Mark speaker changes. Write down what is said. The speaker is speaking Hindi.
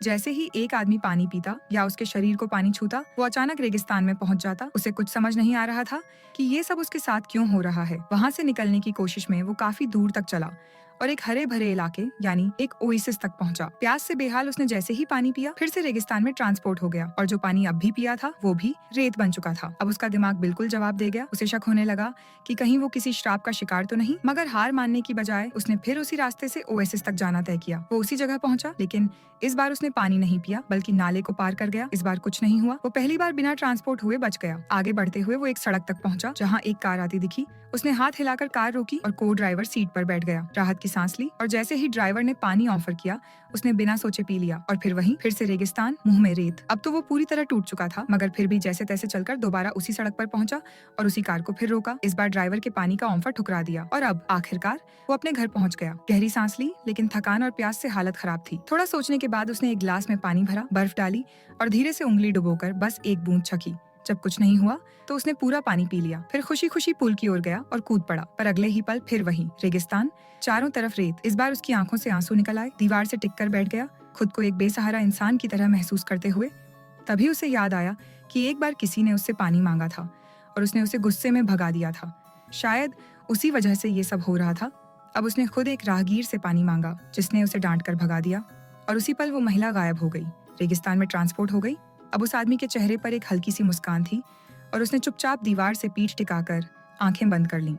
Speaker 1: जैसे ही एक आदमी पानी पीता या उसके शरीर को पानी छूता, वो अचानक रेगिस्तान में पहुंच जाता। उसे कुछ समझ नहीं आ रहा था कि ये सब उसके साथ क्यों हो रहा है। वहां से निकलने की कोशिश में वो काफी दूर तक चला और एक हरे भरे इलाके यानी एक ओएसिस तक पहुंचा। प्यास से बेहाल उसने जैसे ही पानी पिया, फिर से रेगिस्तान में ट्रांसपोर्ट हो गया और जो पानी अब भी पिया था वो भी रेत बन चुका था। अब उसका दिमाग बिल्कुल जवाब दे गया। उसे शक होने लगा कि कहीं वो किसी श्राप का शिकार तो नहीं, मगर हार मानने की बजाय उसने फिर उसी रास्ते से ओएसिस तक जाना तय किया। वो उसी जगह पहुंचा, लेकिन इस बार उसने पानी नहीं पिया बल्कि नाले को पार कर गया। इस बार कुछ नहीं हुआ, वो पहली बार बिना ट्रांसपोर्ट हुए बच गया। आगे बढ़ते हुए वो एक सड़क तक पहुंचा जहां एक कार आती दिखी। उसने हाथ हिलाकर कार रोकी और को ड्राइवर सीट पर बैठ गया। राहत की सांस ली और जैसे ही ड्राइवर ने पानी ऑफर किया, उसने बिना सोचे पी लिया और फिर से रेगिस्तान, मुंह में रेत। अब तो वो पूरी तरह टूट चुका था, मगर फिर भी जैसे तैसे चलकर दोबारा उसी सड़क पर पहुंचा और उसी कार को फिर रोका। इस बार ड्राइवर के पानी का ऑफर ठुकरा दिया और अब आखिरकार वो अपने घर पहुंच गया। गहरी सांस ली, लेकिन थकान और प्यास से हालत खराब थी। थोड़ा सोचने के बाद उसने एक गिलास में पानी भरा, बर्फ डाली और धीरे से उंगली डुबोकर बस एक बूंद छकी। जब कुछ नहीं हुआ तो उसने पूरा पानी पी लिया। फिर खुशी खुशी पुल की ओर गया और कूद पड़ा, पर अगले ही पल फिर वही रेगिस्तान, चारों तरफ रेत। इस बार उसकी आंखों से आंसू निकल आए। दीवार से टिक कर बैठ गया, खुद को एक बेसहारा इंसान की तरह महसूस करते हुए। तभी उसे याद आया कि एक बार किसी ने उससे पानी मांगा था और उसने उसे गुस्से में भगा दिया था। शायद उसी वजह से ये सब हो रहा था। अब उसने खुद एक राहगीर से पानी मांगा, जिसने उसे डांट कर भगा दिया और उसी पल वो महिला गायब हो गई। रेगिस्तान में ट्रांसपोर्ट हो गई। अब उस आदमी के चेहरे पर एक हल्की सी मुस्कान थी और उसने चुपचाप दीवार से पीठ टिकाकर आंखें बंद कर लीं।